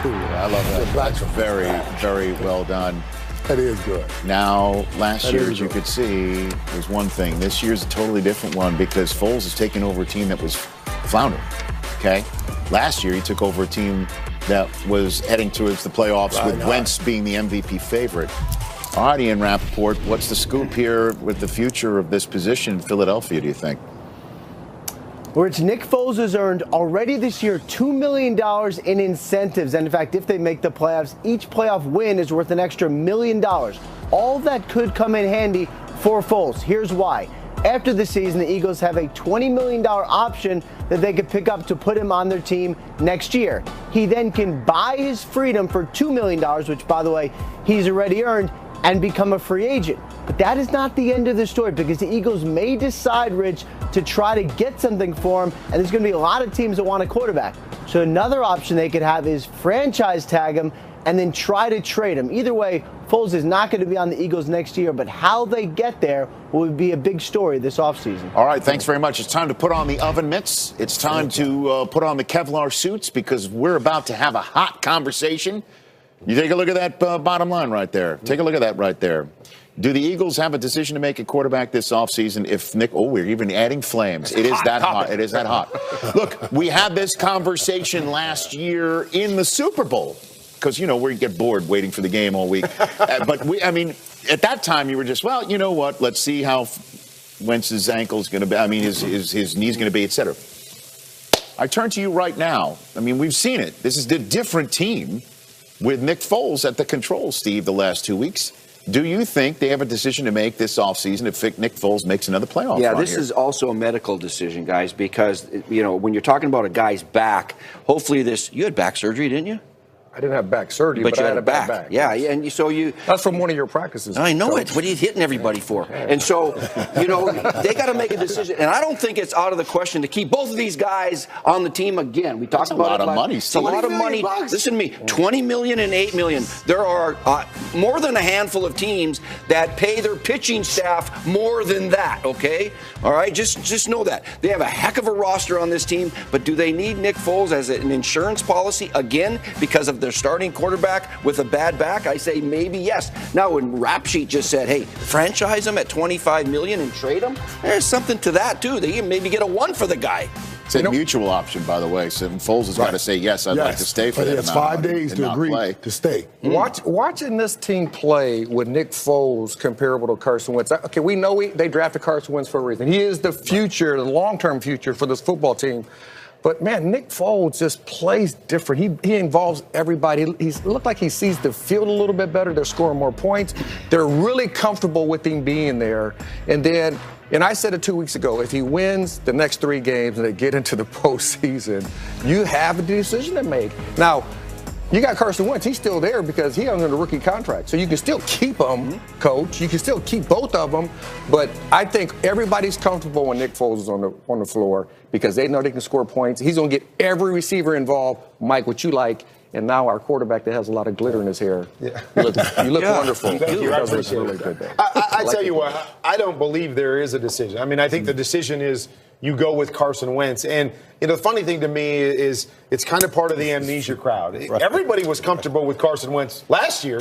too. I love that. That's very, very well done. That is good. Now, last year, as you could see, was one thing. This year's a totally different one because Foles is taking over a team that was floundering. Okay? Last year, he took over a team that was heading towards the playoffs with Wentz being the MVP favorite. All right, Ian Rappaport, what's the scoop here with the future of this position in Philadelphia, do you think? Which Nick Foles has earned already this year $2 million in incentives. And in fact, if they make the playoffs, each playoff win is worth an extra $1 million. All that could come in handy for Foles. Here's why. After the season, the Eagles have a $20 million option that they could pick up to put him on their team next year. He then can buy his freedom for $2 million, which, by the way, he's already earned, and become a free agent. But that is not the end of the story because the Eagles may decide, Rich, to try to get something for him, and there's going to be a lot of teams that want a quarterback. So another option they could have is franchise tag him and then try to trade him. Either way, Foles is not going to be on the Eagles next year, but how they get there will be a big story this offseason. All right, thanks very much. It's time to put on the oven mitts. It's time to put on the Kevlar suits because we're about to have a hot conversation. You take a look at that bottom line right there. Take a look at that right there. Do the Eagles have a decision to make at quarterback this offseason if Nick, we're even adding flames. It is that hot. It is that hot. Look, we had this conversation last year in the Super Bowl because, you know, we get bored waiting for the game all week. But, at that time you were just, well, you know what, let's see how Wentz's ankle's going to be, his knee's going to be, et cetera. I turn to you right now. We've seen it. This is a different team with Nick Foles at the controls, Steve, the last 2 weeks. Do you think they have a decision to make this offseason if Nick Foles makes another playoff run this here? is also a medical decision, guys, because, when you're talking about a guy's back, hopefully you had back surgery, didn't you? I didn't have back surgery, but you I had had a back. back. Yeah, and so you. That's from one of your practices. I know Coach. it. What are you hitting everybody for? And so, they got to make a decision. And I don't think it's out of the question to keep both of these guys on the team again. We talked about a lot of money. It's a lot of money. Listen to me. $20 million and $8 million. There are more than a handful of teams that pay their pitching staff more than that. Okay, all right. Just know that they have a heck of a roster on this team. But do they need Nick Foles as an insurance policy again because of their starting quarterback with a bad back? I say maybe yes. Now, when Rap Sheet just said, hey, franchise him at $25 million and trade him, there's something to that, too. They can maybe get a one for the guy. It's a mutual option, by the way. So Foles has got to say, yes, I'd like to stay for that It's amount 5 days to agree to stay. Watching this team play with Nick Foles comparable to Carson Wentz. Okay, we know they drafted Carson Wentz for a reason. He is the future, the long-term future for this football team. But, man, Nick Foles just plays different. He involves everybody. He looked like he sees the field a little bit better. They're scoring more points. They're really comfortable with him being there. And I said it 2 weeks ago, if he wins the next 3 games and they get into the postseason, you have a decision to make. Now, you got Carson Wentz. He's still there because he's under the rookie contract. So you can still keep him, Coach. You can still keep both of them. But I think everybody's comfortable when Nick Foles is on the floor because they know they can score points. He's going to get every receiver involved. Mike, what you like. And now our quarterback that has a lot of glitter in his hair. Yeah. You look wonderful. Thank you. I appreciate it. Really good. I tell you what, I don't believe there is a decision. I think the decision is you go with Carson Wentz. And the funny thing to me is it's kind of part of the amnesia crowd. Right. Everybody was comfortable with Carson Wentz last year.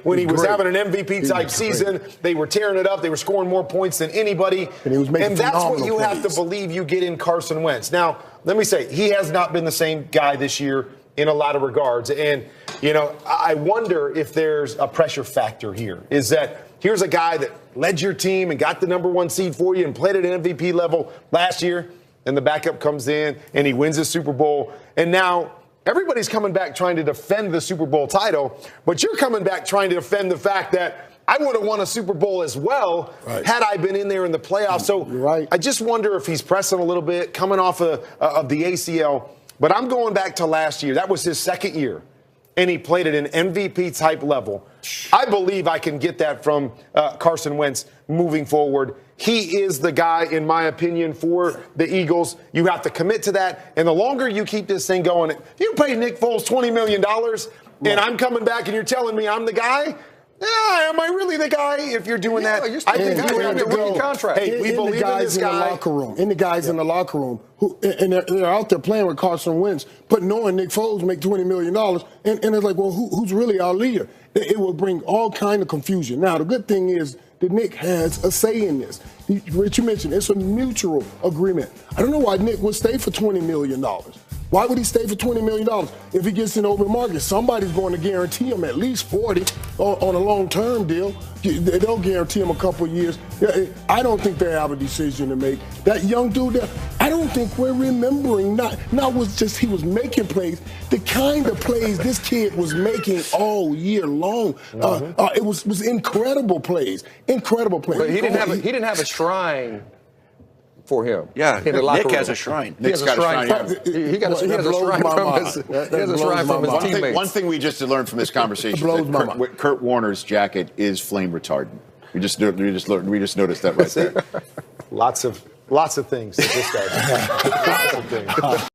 When he was having an MVP-type season, they were tearing it up. They were scoring more points than anybody. And that's what you have to believe you get in Carson Wentz. Now, let me say, he has not been the same guy this year in a lot of regards. And, I wonder if there's a pressure factor here. Is that here's a guy that led your team and got the number 1 seed for you and played at an MVP level last year, and the backup comes in and he wins the Super Bowl. And now everybody's coming back trying to defend the Super Bowl title, but you're coming back trying to defend the fact that I would have won a Super Bowl as well had I been in there in the playoffs. So I just wonder if he's pressing a little bit, coming off of the ACL. But I'm going back to last year. That was his second year, and he played at an MVP-type level. I believe I can get that from Carson Wentz moving forward. He is the guy, in my opinion, for the Eagles. You have to commit to that. And the longer you keep this thing going, you pay Nick Foles $20 million, and I'm coming back and you're telling me I'm the guy, am I really the guy if you're doing that? I think you have to go. Contract. Hey, we believe in this guy. In the locker room, and the guys in the locker room who and they're out there playing with Carson Wentz, but knowing Nick Foles make $20 million, and it's like, well, who's really our leader? It will bring all kind of confusion. Now, the good thing is that Nick has a say in this. What you mentioned, it's a mutual agreement. I don't know why Nick would stay for $20 million. Why would he stay for $20 million? If he gets in the open market, somebody's going to guarantee him at least 40 on a long-term deal. They'll guarantee him a couple of years. I don't think they have a decision to make. That young dude there, I don't think we're remembering, not was just he was making plays, the kind of plays this kid was making all year long. It was incredible plays. Incredible plays. But he didn't have a shrine for him. Yeah, in the locker Nick room. has a shrine. Nick's got a shrine. He has a shrine from his teammates. One thing we just learned from this conversation is that Kurt Warner's jacket is flame retardant. We just noticed that right there. Lots of things that this guy does. Lots of things.